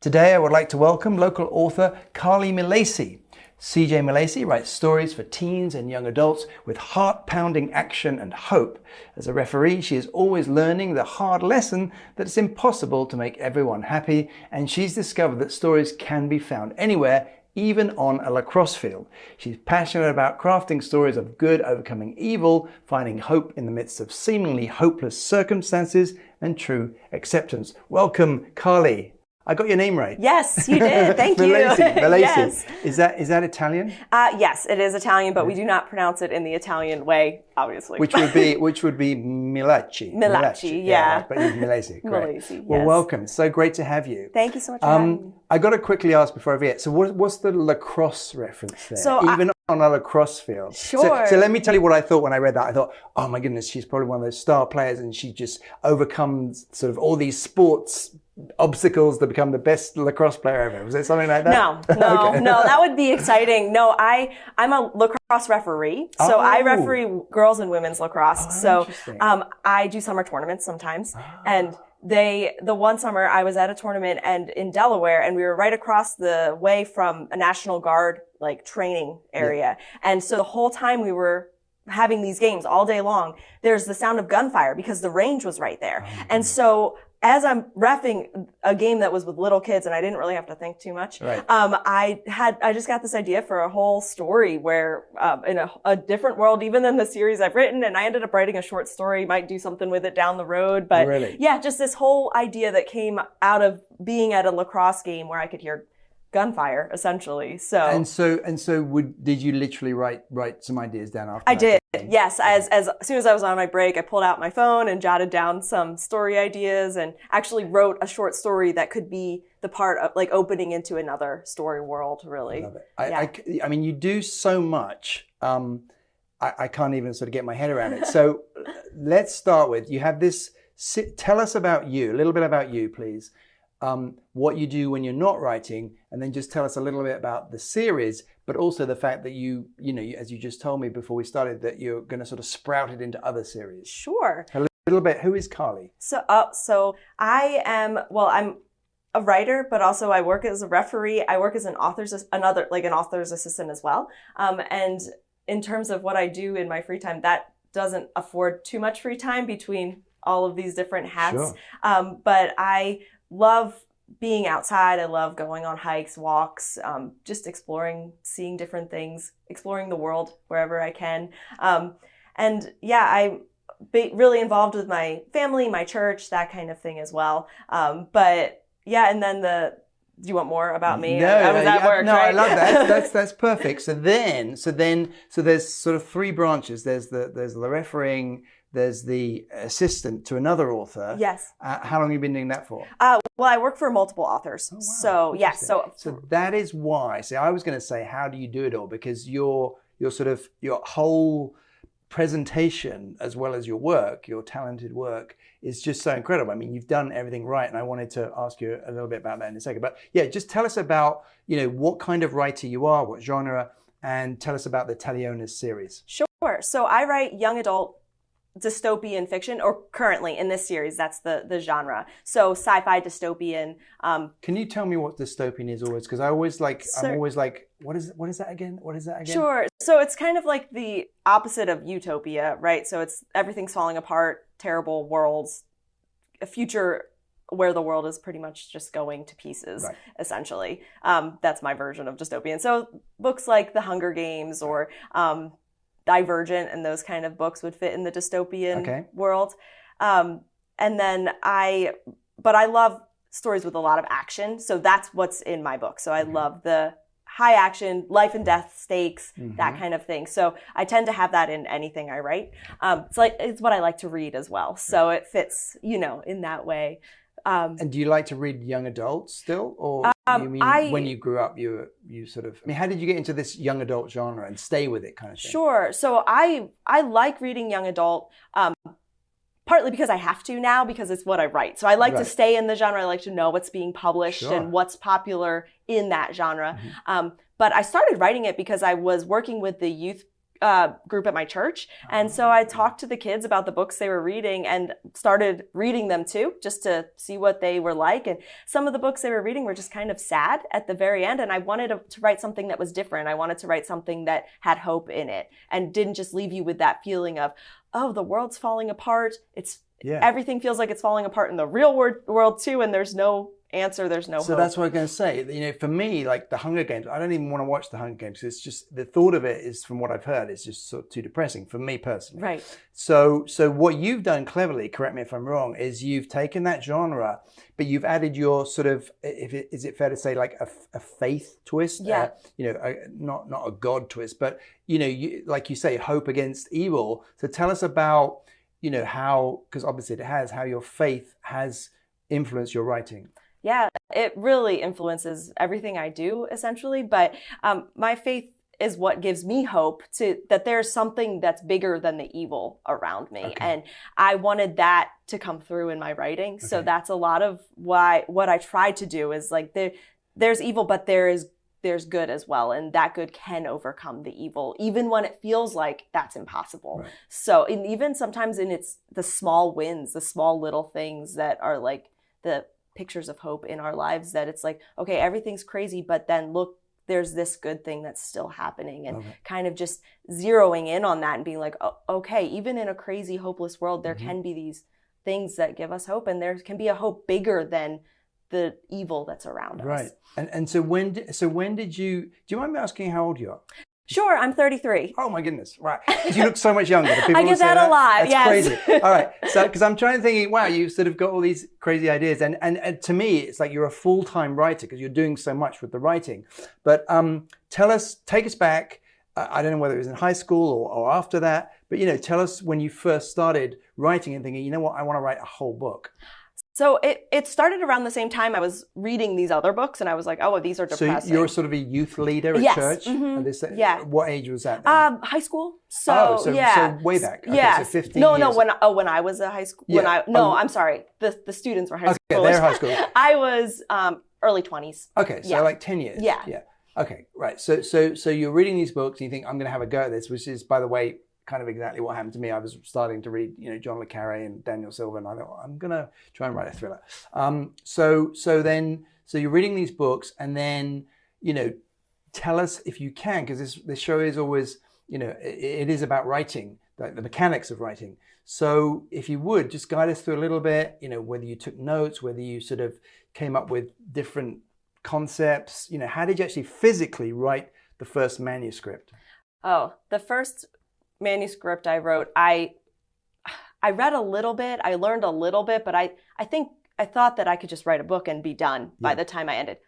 Today I would like to welcome local author Carly Milacci. CJ Milacci writes stories for teens and young adults with heart-pounding action and hope. As a referee, she is always learning the hard lesson that it's impossible to make everyone happy, and she's discovered that stories can be found anywhere, even on a lacrosse field. She's passionate about crafting stories of good overcoming evil, finding hope in the midst of seemingly hopeless circumstances, and true acceptance. Welcome, Carly. I got your name right. Yes, you did. Thank you. Milacci. Yes. Is that Italian? Yes, it is Italian, but we do not pronounce it in the Italian way, obviously. Which would be Milacci. Milacci, yeah. Right, but it's Milacci. Great. Milacci, Well, yes. welcome. It's so great to have you. Thank you so much for having me. I got to quickly ask before I forget. So what's the lacrosse reference there? So even on a lacrosse field. Sure. So let me tell you what I thought when I read that. I thought, oh my goodness, she's probably one of those star players, and she just overcomes sort of all these sports obstacles to become the best lacrosse player ever. Was it something like that? No, Okay. no, that would be exciting. No, I'm a lacrosse referee. So I referee girls and women's lacrosse. So I do summer tournaments sometimes. And the one summer I was at a tournament and in Delaware, and we were right across the way from a National Guard like training area. Yeah. And so the whole time we were having these games all day long, there's the sound of gunfire because the range was right there. And so as I'm reffing a game that was with little kids and I didn't really have to think too much, right. I just got this idea for a whole story where, in a different world, even than the series I've written, and I ended up writing a short story, might do something with it down the road. But really? Yeah, just this whole idea that came out of being at a lacrosse game where I could hear gunfire, essentially. So did you literally write some ideas down after? I did. Yes. As soon as I was on my break, I pulled out my phone and jotted down some story ideas and actually wrote a short story that could be the part of like opening into another story world, really. I love it. I mean, you do so much. I can't even sort of get my head around it. So let's start with, you have this, tell us about you, a little bit about you, please. What you do when you're not writing, and then just tell us a little bit about the series, but also the fact that you as you just told me before we started, that you're going to sort of sprout it into other series. Sure. A little bit. Who is Carly? So I'm a writer, but also I work as a referee. I work as an author's assistant as well. And in terms of what I do in my free time, that doesn't afford too much free time between all of these different hats. Sure. But I love being outside. I love going on hikes, walks, just exploring, seeing different things, exploring the world wherever I can. And yeah, I'm really involved with my family, my church, that kind of thing as well. But yeah, and then do you want more about me? No, How does that work? No, right? I love that. That's perfect. So there's sort of three branches. There's the refereeing, there's the assistant to another author. Yes. How long have you been doing that for? Well, I work for multiple authors. Oh, wow. So yes. So that is why. See, I was going to say, how do you do it all? Because your whole presentation, as well as your work, your talented work, is just so incredible. I mean, you've done everything right, and I wanted to ask you a little bit about that in a second. But yeah, just tell us about what kind of writer you are, what genre, and tell us about the Talionis series. Sure. So I write young adult dystopian fiction, or currently in this series, that's the genre. So sci-fi dystopian. Can you tell me what dystopian is always? Because I'm always like, what is that again? What is that again? Sure. So it's kind of like the opposite of utopia, right? So it's everything's falling apart, terrible worlds, a future where the world is pretty much just going to pieces, right. Essentially. That's my version of dystopian. So books like The Hunger Games or Divergent and those kind of books would fit in the dystopian world. And then I love stories with a lot of action. So that's what's in my book. So I love the high action, life and death stakes, that kind of thing. So I tend to have that in anything I write. It's what I like to read as well. So it fits, in that way. And do you like to read young adults still? Or you mean when you grew up, you sort of, how did you get into this young adult genre and stay with it kind of thing? Sure. So I like reading young adult, partly because I have to now, because it's what I write. So I like to stay in the genre. I like to know what's being published and what's popular in that genre. But I started writing it because I was working with the youth group at my church. And so I talked to the kids about the books they were reading and started reading them too, just to see what they were like. And some of the books they were reading were just kind of sad at the very end. And I wanted to write something that was different. I wanted to write something that had hope in it and didn't just leave you with that feeling of, oh, the world's falling apart. Everything feels like it's falling apart in the real world too. And there's no answer, there's no hope. So that's what I'm going to say. You know, for me, like the Hunger Games, I don't even want to watch the Hunger Games. It's just the thought of it is, from what I've heard, it's just sort of too depressing for me personally. Right. So what you've done cleverly, correct me if I'm wrong, is you've taken that genre, but you've added your sort of, is it fair to say, like a faith twist? Yeah. You know, not a God twist, but you know, like you say, hope against evil. So tell us about, you know, how, because obviously it has, how your faith has influenced your writing. Yeah, it really influences everything I do, essentially. But my faith is what gives me hope that there's something that's bigger than the evil around me. Okay. And I wanted that to come through in my writing. Okay. So that's a lot of what I tried to do is like there's evil, but there's good as well. And that good can overcome the evil, even when it feels like that's impossible. Right. So even sometimes it's the small wins, the small little things that are like the pictures of hope in our lives, that it's like, okay, everything's crazy, but then look, there's this good thing that's still happening, and kind of just zeroing in on that and being like, oh, okay, even in a crazy, hopeless world, there can be these things that give us hope, and there can be a hope bigger than the evil that's around us. Right. And so when did you, do you mind me asking how old you are? Sure, I'm 33. Oh my goodness, right. Because you look so much younger. I get that a lot, That's crazy. All right, so because I'm trying to think, wow, you've sort of got all these crazy ideas. And to me, it's like you're a full-time writer because you're doing so much with the writing. But take us back, I don't know whether it was in high school or after that, but you know, tell us when you first started writing and thinking, you know what, I want to write a whole book. So it started around the same time I was reading these other books, and I was like, oh, these are depressing. So you're sort of a youth leader at church? Mm-hmm. Yeah. What age was that then? High school. So way back. Okay, yeah. So 15 years. No, when I was a high school. Yeah. I'm sorry. The students were high school. Okay, they're high school. I was early 20s. Okay, so like 10 years. Yeah. Yeah. Okay, right. So you're reading these books and you think, I'm going to have a go at this, which is, by the way, kind of exactly what happened to me. I was starting to read, you know, John le Carré and Daniel Silva, and I thought, well, I'm gonna try and write a thriller. So you're reading these books, and then, you know, tell us if you can, because this show is always, you know, it is about writing, like the mechanics of writing. So if you would just guide us through a little bit, you know, whether you took notes, whether you sort of came up with different concepts, you know, how did you actually physically write the first manuscript? Oh, the first manuscript I wrote, I read a little bit, I learned a little bit, but I thought that I could just write a book and be done by the time I ended.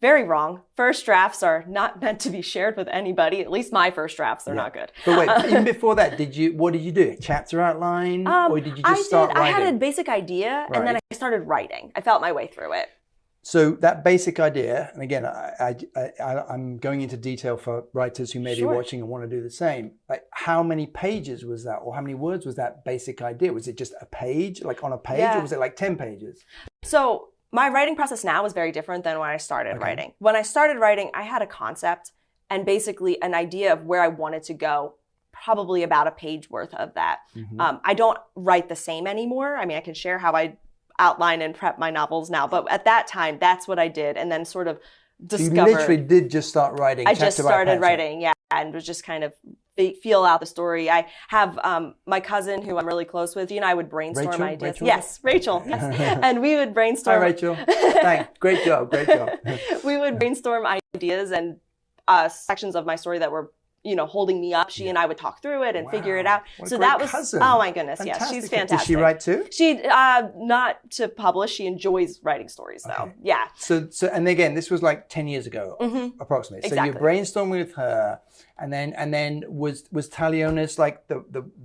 Very wrong. First drafts are not meant to be shared with anybody. At least my first drafts are not good. But wait, even before that, what did you do? Chapter outline? Or did you just start writing? I had a basic idea, and then I started writing. I felt my way through it. So that basic idea, and again, I'm going into detail for writers who may be watching and want to do the same. Like, how many pages was that, or how many words was that basic idea? Was it just a page, like on a page, or was it like 10 pages? So my writing process now is very different than when I started writing. When I started writing, I had a concept and basically an idea of where I wanted to go, probably about a page worth of that. Mm-hmm. I don't write the same anymore. I mean, I can share how I outline and prep my novels now, but at that time, that's what I did, and then sort of discovered. So you literally did just start writing. I just started writing, and was just kind of feel out the story. I have my cousin who I'm really close with. You and I would brainstorm ideas. Rachel? Yes, Rachel. Yes. And we would brainstorm. Hi, Rachel. Thanks. Great job. We would brainstorm ideas and sections of my story that were, you know, holding me up. She and I would talk through it and figure it out. What a great cousin. Oh my goodness. Fantastic. Yes, she's fantastic. Does she write too? She, not to publish. She enjoys writing stories though. Okay. Yeah. So, and again, this was like 10 years ago, approximately. So you're brainstorming with her, and then was Talionis like the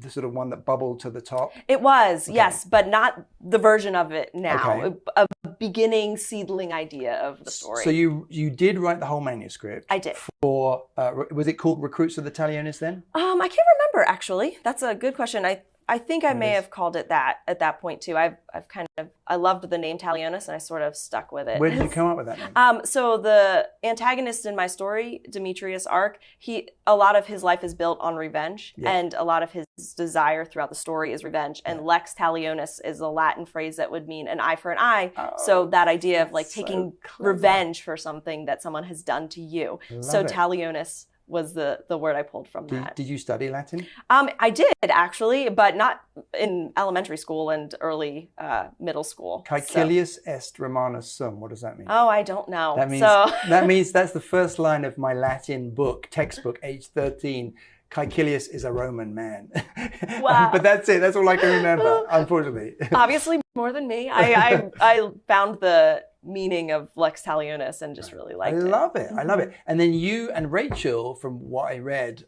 sort of one that bubbled to the top? It was, yes, but not the version of it now. Okay. A beginning seedling idea of the story. So you did write the whole manuscript. I did. For was it called Recruits of the Talionis then? I can't remember actually. That's a good question. I think I may have called it that at that point too. I loved the name Talionis and I sort of stuck with it. Where did you come up with that name? So the antagonist in my story, Demetrius Arc, a lot of his life is built on revenge, and a lot of his desire throughout the story is revenge. And Lex Talionis is a Latin phrase that would mean an eye for an eye. So that idea of like taking revenge for something that someone has done to you. So Talionis was the word I pulled from that. Did you study Latin? I did actually, but not in elementary school and early middle school. Caecilius est Romanus sum. What does that mean? Oh, I don't know. That means that's the first line of my Latin textbook, age 13. Caecilius is a Roman man. Wow. But that's it. That's all I can remember, unfortunately. Obviously more than me. I found the meaning of Lex Talionis and just really liked it. I love it. I love it. And then you and Rachel, from what I read,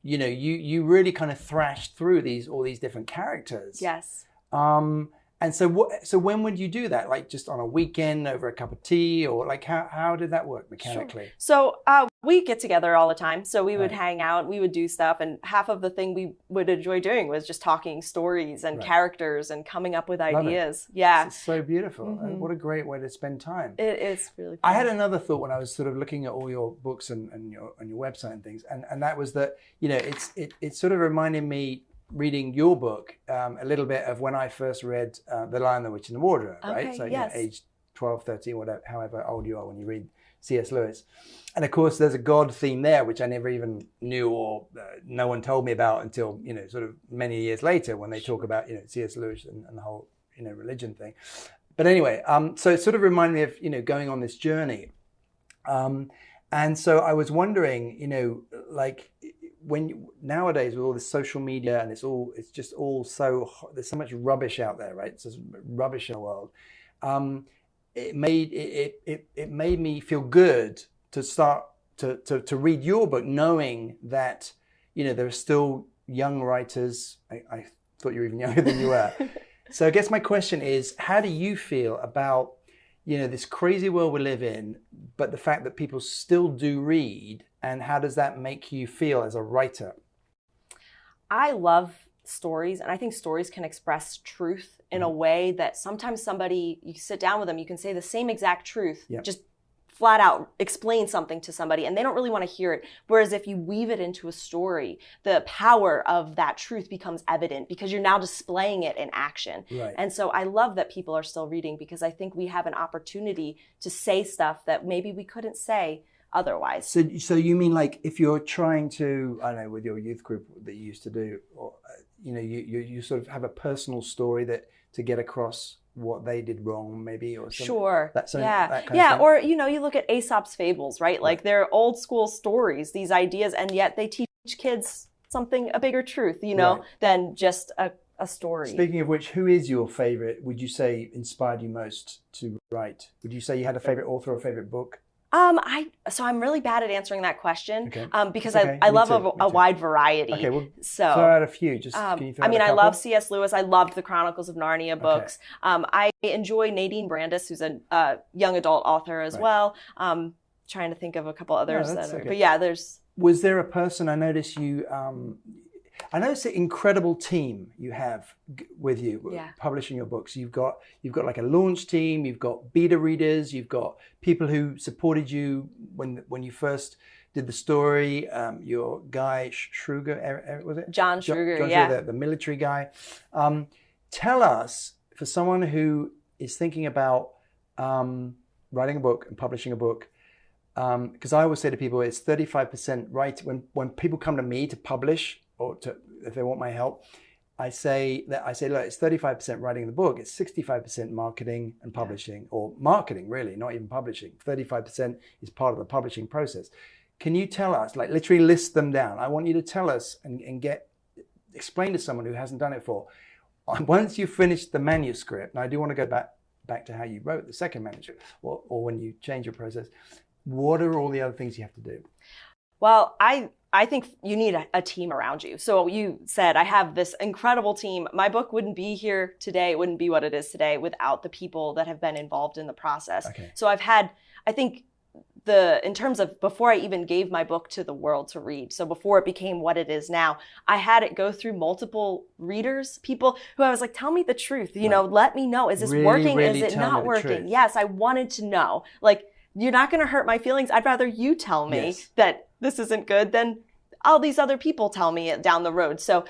you really kind of thrashed through all these different characters. Yes. And so when would you do that? Like just on a weekend over a cup of tea, or like how did that work mechanically? Sure. So we get together all the time. So we would hang out, we would do stuff, and half of the thing we would enjoy doing was just talking stories and characters and coming up with ideas. Yeah. It's so beautiful. What a great way to spend time. It is really fun. I had another thought when I was sort of looking at all your books and your website and things, and that was that, it sort of reminded me, reading your book, a little bit of when I first read The Lion, the Witch and the Wardrobe, right? So age 12, 13, whatever, however old you are when you read C.S. Lewis. And of course, there's a God theme there, which I never even knew, or no one told me about until, sort of many years later when they talk about, C.S. Lewis and the whole, religion thing. But anyway, so it sort of reminded me of, going on this journey. And so I was wondering, like, nowadays with all this social media and it's just all so, there's so much rubbish out there, right? It's just rubbish in the world. It made me feel good to start to read your book, knowing that there are still young writers. I thought you were even younger than you were. So I guess my question is, how do you feel about this crazy world we live in, but the fact that people still do read, and how does that make you feel as a writer? I love stories, and I think stories can express truth in a way that sometimes you sit down with them, you can say the same exact truth, just flat out explain something to somebody, and they don't really want to hear it. Whereas if you weave it into a story, the power of that truth becomes evident because you're now displaying it in action. Right. And so I love that people are still reading, because I think we have an opportunity to say stuff that maybe we couldn't say otherwise. So you mean, like, if you're trying to, I don't know, with your youth group that you used to do, or you sort of have a personal story that to get across what they did wrong, maybe, or something. Sure. That kind of thing. Or you look at Aesop's fables, right? Like, they're old school stories, these ideas, and yet they teach kids a bigger truth, than just a story. Speaking of which, who is your favorite? Would you say inspired you most to write? Would you say you had a favorite author or favorite book? I'm really bad at answering that question, because I love a wide variety. Okay, well, throw out a few. Just can you throw out a couple? I love C.S. Lewis. I loved the Chronicles of Narnia books. I enjoy Nadine Brandis, who's a young adult author as well. Trying to think of a couple others there's. Was there a person, I noticed you? I noticed the incredible team you have with you publishing your books. You've got like a launch team, you've got beta readers, you've got people who supported you when you first did the story. Your guy Schruger, was it? John Schruger, the military guy. Tell us, for someone who is thinking about writing a book and publishing a book, because I always say to people, it's 35% right. When people come to me to publish, or if they want my help, I say, look, it's 35% writing the book, it's 65% marketing and publishing, or marketing really, not even publishing. 35% is part of the publishing process. Can you tell us, like, literally list them down? I want you to tell us and explain to someone who hasn't done it before. Once you finish the manuscript, and I do want to go back to how you wrote the second manuscript, or when you change your process, what are all the other things you have to do? Well, I think you need a team around you. So you said, I have this incredible team. My book wouldn't be here today. It wouldn't be what it is today without the people that have been involved in the process. Okay. So I think in terms of before I even gave my book to the world to read, so before it became what it is now, I had it go through multiple readers, people who I was like, tell me the truth, you know, let me know, is this working, is it not working? Yes, I wanted to know. Like, you're not going to hurt my feelings. I'd rather you tell me that this isn't good than all these other people tell me it down the road. So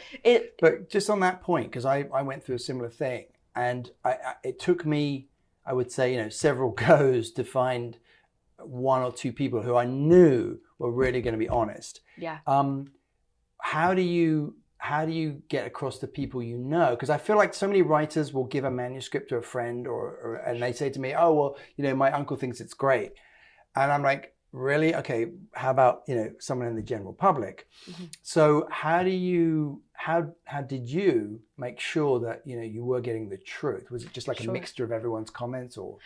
But just on that point, because I went through a similar thing, and it took me, I would say, you know, several goes to find one or two people who I knew were really going to be honest. Yeah. How do you get across to people you know? Because I feel like so many writers will give a manuscript to a friend, and they say to me, "Oh, well, you know, my uncle thinks it's great," and I'm like, "Really? Okay. How about, you know, someone in the general public?" Mm-hmm. So how did you make sure that, you know, you were getting the truth? Was it just like a mixture of everyone's comments, or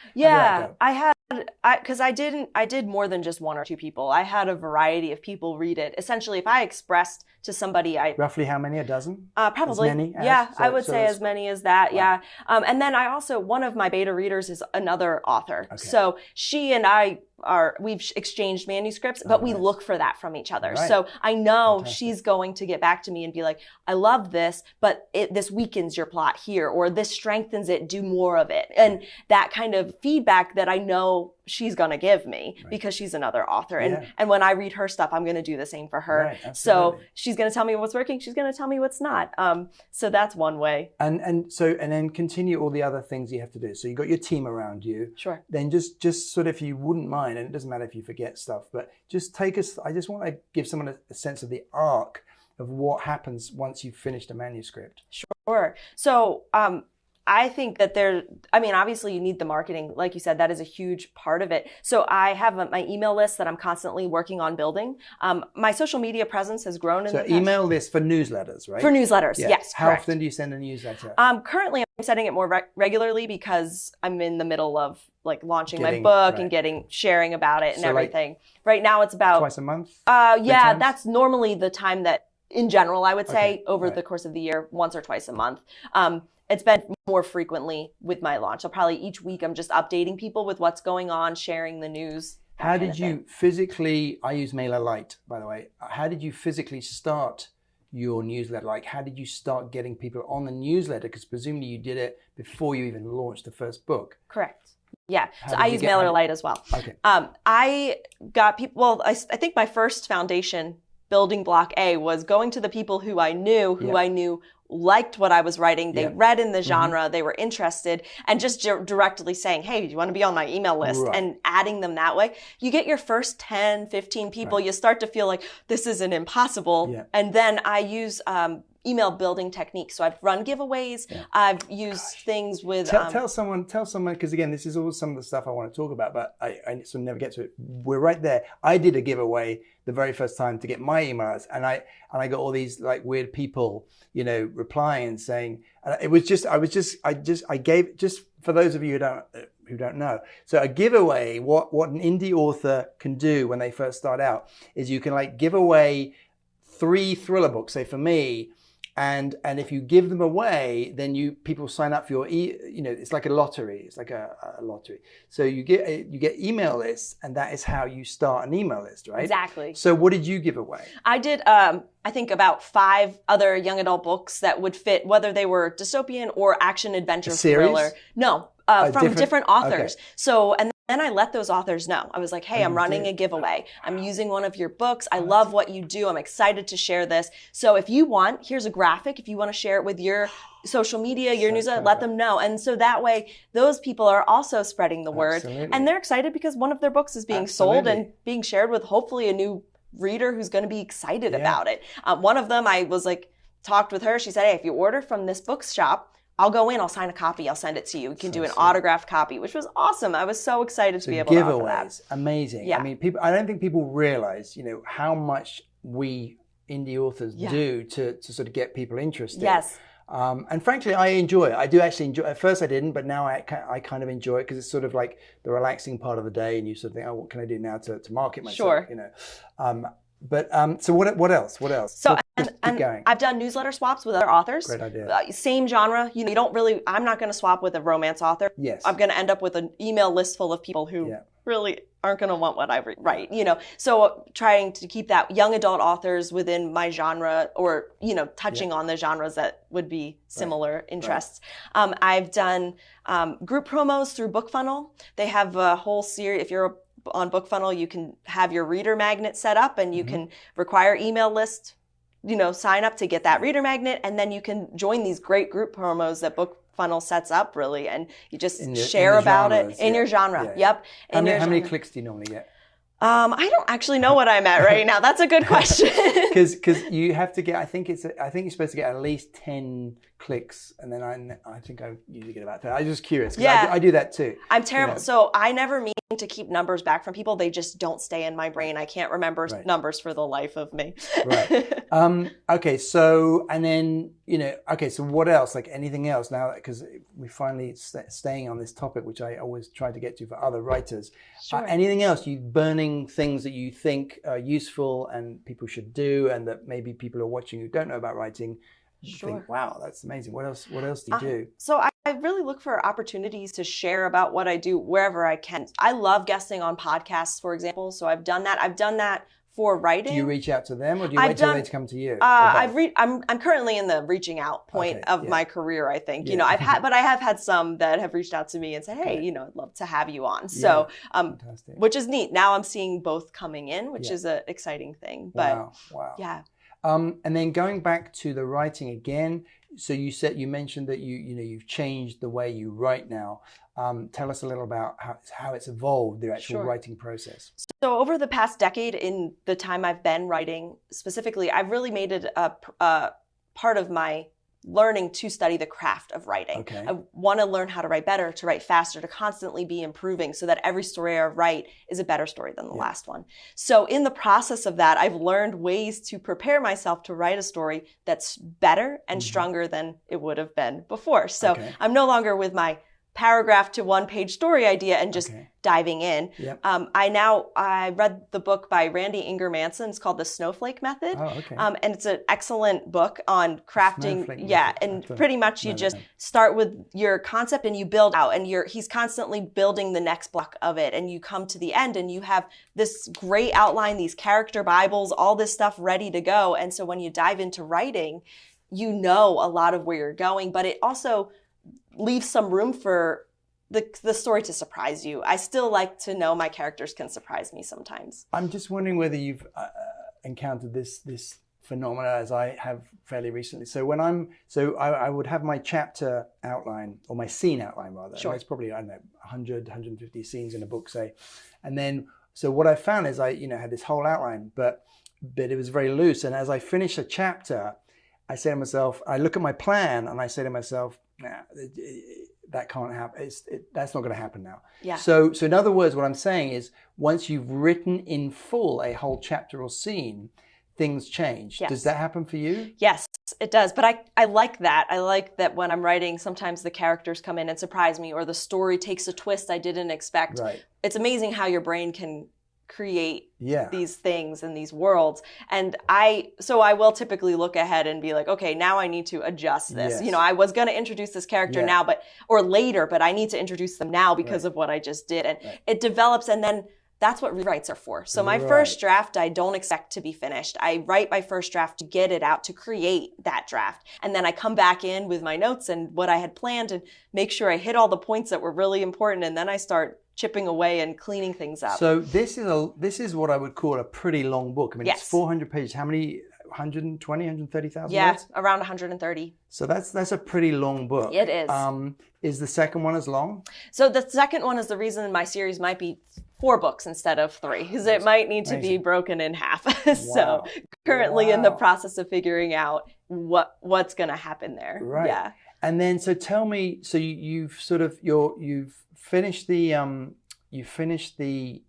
because I did more than just one or two people. I had a variety of people read it. Essentially, if I expressed to somebody, roughly how many? A dozen? Probably. As many? I would say as many as that. Wow. Yeah. And then I also, one of my beta readers is another author. Okay. So she and we've exchanged manuscripts, but we look for that from each other. Right. So I know she's going to get back to me and be like, I love this, but this weakens your plot here, or this strengthens it, do more of it. And that kind of feedback that I know she's going to give me because she's another author. And when I read her stuff, I'm going to do the same for her. Right, so she's going to tell me what's working. She's going to tell me what's not. So that's one way. And then continue all the other things you have to do. So you got your team around you. Sure. Then just sort of, if you wouldn't mind, and it doesn't matter if you forget stuff, but just take us, I just want to give someone a sense of the arc of what happens once you've finished a manuscript. Sure. So, I think that obviously you need the marketing. Like you said, that is a huge part of it. So I have my email list that I'm constantly working on building. My social media presence has grown in the past. Email list for newsletters, right? For newsletters, yes. How often do you send a newsletter? Currently I'm setting it more regularly because I'm in the middle of like launching my book and sharing about it and everything. Right now it's about twice a month? That's normally the time that in general, I would say over the course of the year, once or twice a month. It's been more frequently with my launch. So probably each week I'm just updating people with what's going on, sharing the news. How did you physically, I use MailerLite, by the way. How did you physically start your newsletter? Like, how did you start getting people on the newsletter? Because presumably you did it before you even launched the first book. Correct. Yeah. So I use MailerLite as well. Okay. I got people, well, I think my first foundation building block A was going to the people who I knew liked what I was writing. They read in the genre, they were interested, and just directly saying, hey, do you want to be on my email list? And adding them that way. You get your first 10, 15 people, you start to feel like this isn't impossible. Yeah. And then I use email building techniques. So I've run giveaways. Yeah. I've used things with... Tell someone, because again, this is all some of the stuff I want to talk about, but I sort of never get to it. We're right there. I did a giveaway the very first time to get my emails, and I got all these like weird people, you know, replying and saying, I gave, just for those of you who don't know. So a giveaway, what an indie author can do when they first start out is you can like give away 3 thriller books, say for me, and if you give them away, then people sign up for your it's like a lottery. It's like a lottery. So you get email lists, and that is how you start an email list, right? Exactly. So what did you give away? I did I think about 5 other young adult books that would fit, whether they were dystopian or action adventure thriller. No, from different authors. Okay. So, and then I let those authors know. I was like, hey, I'm running a giveaway. I'm using one of your books. I love what you do. I'm excited to share this. So if you want, here's a graphic. If you want to share it with your social media, your newsletter, let them know. And so that way, those people are also spreading the word. And they're excited because one of their books is being sold and being shared with hopefully a new reader who's going to be excited about it. One of them, I was like, talked with her. She said, hey, if you order from this bookshop, I'll go in, I'll sign a copy, I'll send it to you. You can do an autographed copy, which was awesome. I was so excited to be able to offer that. Giveaways, amazing. Yeah. I mean, I don't think people realize, how much we indie authors do to sort of get people interested. Yes. And frankly, I enjoy it. I do actually enjoy it. At first I didn't, but now I kind of enjoy it because it's sort of like the relaxing part of the day, and you sort of think, oh, what can I do now to market myself? Sure. But so what else? What else? So Just keep going. I've done newsletter swaps with other authors. Great idea. Same genre. You don't really. I'm not going to swap with a romance author. Yes. I'm going to end up with an email list full of people who really aren't going to want what I write. So trying to keep that young adult authors within my genre, or touching on the genres that would be similar interests. I've done group promos through BookFunnel. They have a whole series. If you're on BookFunnel, you can have your reader magnet set up, and you can require email list, sign up to get that reader magnet, and then you can join these great group promos that BookFunnel sets up, really, and you just share about it in your genre. Yep. How many clicks do you normally get? I don't actually know what I'm at right now. That's a good question. Because you have to get, I think you're supposed to get at least 10 clicks, and then I think I usually get about 10. I'm just curious, because I do that too. I'm terrible. So I never mean to keep numbers back from people. They just don't stay in my brain. I can't remember numbers for the life of me. Right. Okay, so, and then, so what else? Like anything else now, because we finally staying on this topic, which I always try to get to for other writers. Sure. Anything else, you burning things that you think are useful and people should do, and that maybe people are watching who don't know about writing think, wow, that's amazing. What else do you do? So I really look for opportunities to share about what I do wherever I can. I love guesting on podcasts, for example. So I've done that. I've done that for writing. Do you reach out to them, or do you wait till they come to you? I'm currently in the reaching out point of my career, I think. I have had some that have reached out to me and said, hey, I'd love to have you on. So, which is neat. Now I'm seeing both coming in, which is an exciting thing. But wow. Yeah. And then going back to the writing again, so you mentioned that you've changed the way you write now. Tell us a little about how it's evolved, the actual writing process. So over the past decade, in the time I've been writing specifically, I've really made it a part of my learning to study the craft of writing. Okay. I want to learn how to write better, to write faster, to constantly be improving so that every story I write is a better story than the last one. So in the process of that, I've learned ways to prepare myself to write a story that's better and stronger than it would have been before. So I'm no longer with my paragraph to one-page story idea and just diving in. Yep. I read the book by Randy Inger Manson. It's called The Snowflake Method. Oh, okay. And it's an excellent book on crafting. Pretty much you just start with your concept and you build out, and he's constantly building the next block of it, and you come to the end and you have this great outline, these character bibles, all this stuff ready to go. And so when you dive into writing, a lot of where you're going, but it also leave some room for the story to surprise you. I still like to know my characters can surprise me sometimes. I'm just wondering whether you've encountered this phenomena as I have fairly recently. So I would have my chapter outline, or my scene outline rather. Sure. It's probably, 100, 150 scenes in a book, say. And then, so what I found is I had this whole outline, but it was very loose. And as I finish a chapter, I say to myself, I look at my plan and I say to myself, nah, that can't happen. That's not going to happen now. Yeah. So in other words, what I'm saying is, once you've written in full a whole chapter or scene, things change. Yes. Does that happen for you? Yes, it does. But I like that. I like that when I'm writing, sometimes the characters come in and surprise me, or the story takes a twist I didn't expect. Right. It's amazing how your brain can create these things and these worlds. And I will typically look ahead and be like, okay, now I need to adjust this. Yes. I was going to introduce this character now, or later, but I need to introduce them now because of what I just did. And it develops, and then that's what rewrites are for. So my first draft, I don't expect to be finished. I write my first draft to get it out, to create that draft. And then I come back in with my notes and what I had planned and make sure I hit all the points that were really important. And then I start chipping away and cleaning things up. So this is what I would call a pretty long book. I mean, it's 400 pages. How many? 120, 130,000 words? Yeah, around 130. So that's a pretty long book. It is. Is the second one as long? So the second one is the reason my series might be 4 books instead of 3, because it might need to be broken in half. So currently in the process of figuring out what's going to happen there. Right. Yeah. And then, so tell me, so you've finished the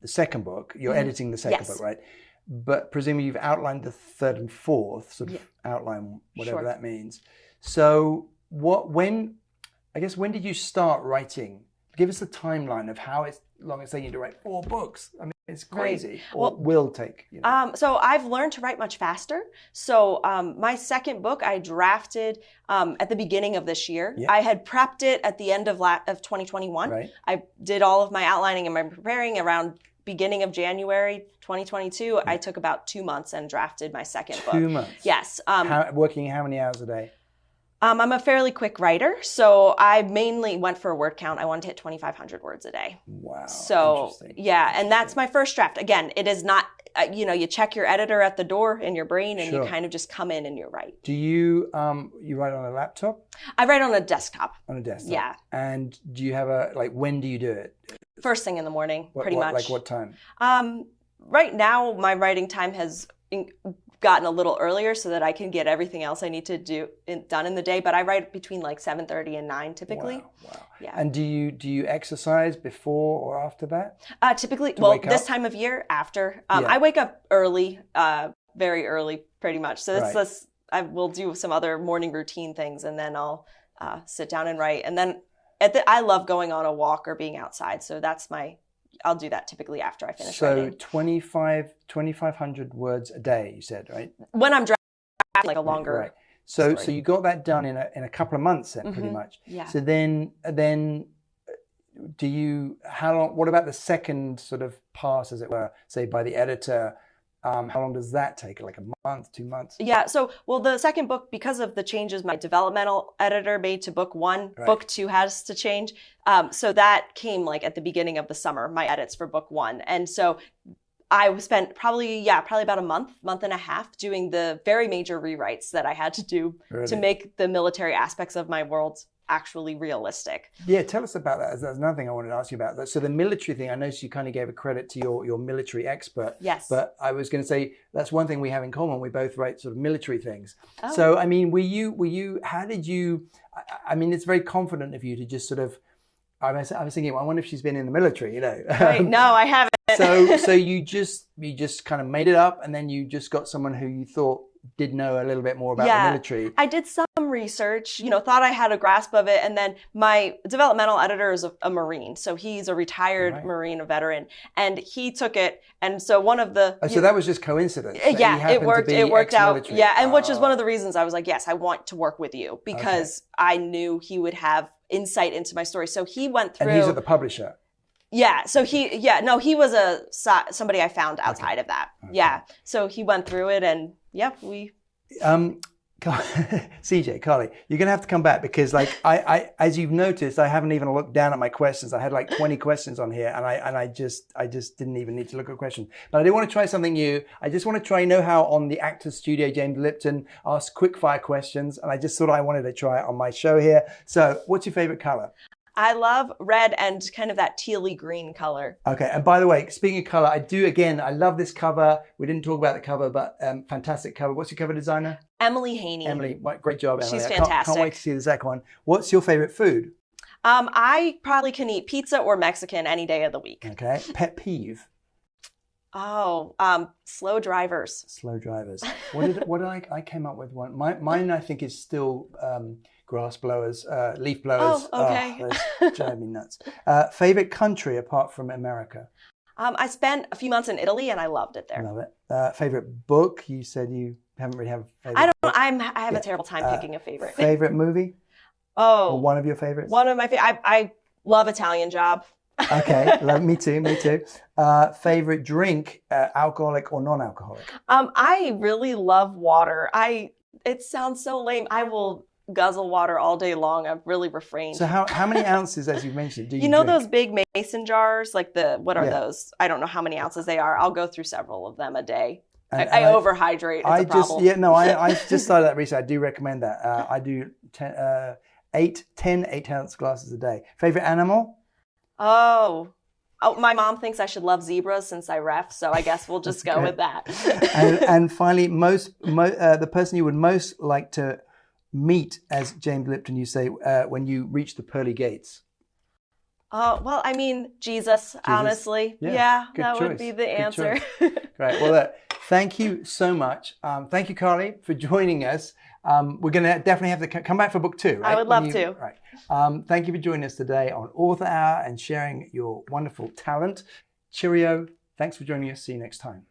second book. You're editing the second book, right? But presumably you've outlined the third and fourth, sort of outline, whatever that means. So when did you start writing? Give us a timeline of how long it's taking you to write 4 books. I mean, It's crazy. Right. Or will take. You know. So I've learned to write much faster. So my second book I drafted at the beginning of this year. Yeah. I had prepped it at the end of 2021. Right. I did all of my outlining and my preparing around beginning of January 2022. Yeah. I took about 2 months and drafted my second book. 2 months? Yes. Working how many hours a day? I'm a fairly quick writer, so I mainly went for a word count. I wanted to hit 2,500 words a day. Wow. So, yeah, and that's my first draft. Again, it is not, you check your editor at the door in your brain and you kind of just come in and you write. Do you write on a laptop? I write on a desktop. On a desktop? Yeah. And do you have when do you do it? First thing in the morning, pretty much. Like what time? Right now, my writing time has gotten a little earlier so that I can get everything else I need to do done in the day. But I write between like 7:30 and 9 typically. Wow. Yeah. And do you exercise before or after that? Typically, this time of year after. I wake up early, very early, pretty much. So this I will do some other morning routine things, and then I'll sit down and write. And then I love going on a walk or being outside. So I'll do that typically after I finish writing. So 2,500 words a day, you said, right? When I'm drafting like a longer right. So you got that done in a couple of months then, pretty much. Yeah. So then how long, what about the second sort of pass, as it were, say by the editor? How long does that take? Like a month, 2 months? Yeah. So, the second book, because of the changes my developmental editor made to book 1, book 2 has to change. So that came like at the beginning of the summer, my edits for book 1. And so I spent probably about a month and a half doing the very major rewrites that I had to do to make the military aspects of my world actually realistic. Yeah, tell us about that. That's another thing I wanted to ask you about. So the military thing, I noticed you kind of gave a credit to your military expert. Yes. But I was going to say, that's one thing we have in common. We both write sort of military things. Oh. So, I mean, how did you, I mean, it's very confident of you to just sort of, I was thinking, well, I wonder if she's been in the military, Right. No, I haven't. So you just kind of made it up, and then you just got someone who you thought did know a little bit more about the military. I did some research, thought I had a grasp of it. And then my developmental editor is a Marine. So he's a retired Marine, a veteran, and he took it. And so one of the... so that was just coincidence? Yeah, it worked out. Yeah, and which is one of the reasons I was like, yes, I want to work with you, because I knew he would have insight into my story. So he went through... And he's at the publisher? Yeah. So he was somebody I found outside of that. Okay. Yeah. So he went through it, and we. CJ, Carly, you're going to have to come back, because I as you've noticed, I haven't even looked down at my questions. I had like 20 questions on here, and I just didn't even need to look at questions. But I did want to try something new. I just want to try, how on the Actors Studio, James Lipton asks quick fire questions, and I just thought I wanted to try it on my show here. So what's your favorite color? I love red and kind of that tealy green color. Okay, and by the way, speaking of color, I love this cover. We didn't talk about the cover, but fantastic cover. What's your cover designer? Emily Haney. Emily, great job, Emily. She's fantastic. Can't wait to see the second one. What's your favorite food? I probably can eat pizza or Mexican any day of the week. Okay, pet peeve? Oh, slow drivers. Slow drivers. What did I came up with one. Mine I think is still grass blowers, leaf blowers. Oh, okay. Those drive me nuts. Favorite country apart from America? I spent a few months in Italy and I loved it there. Love it. Favorite book? You said you haven't really have a favorite book. I have a terrible time picking a favorite. Favorite movie? Oh. Or one of your favorites? One of my favorite. I love Italian Job. Okay, me too. Favorite drink, alcoholic or non-alcoholic? I really love water. It sounds so lame. I will guzzle water all day long. I've really refrained. So how many ounces, as you mentioned, do you drink? Those big mason jars? Like what are those? I don't know how many ounces they are. I'll go through several of them a day. I overhydrate. It's a problem. I just started that recently. I do recommend that. I do 10 8-ounce glasses a day. Favorite animal? Oh, my mom thinks I should love zebras since I ref, so I guess we'll just go with that. and finally, the person you would most like to meet as James Lipton, you say, when you reach the pearly gates? Well, I mean, Jesus. Honestly. Yeah, that would be the answer. Great. Well, thank you so much. Thank you, Carly, for joining us. We're going to definitely have to come back for book 2, right? I would love to. Right. Thank you for joining us today on Author Hour and sharing your wonderful talent. Cheerio. Thanks for joining us. See you next time.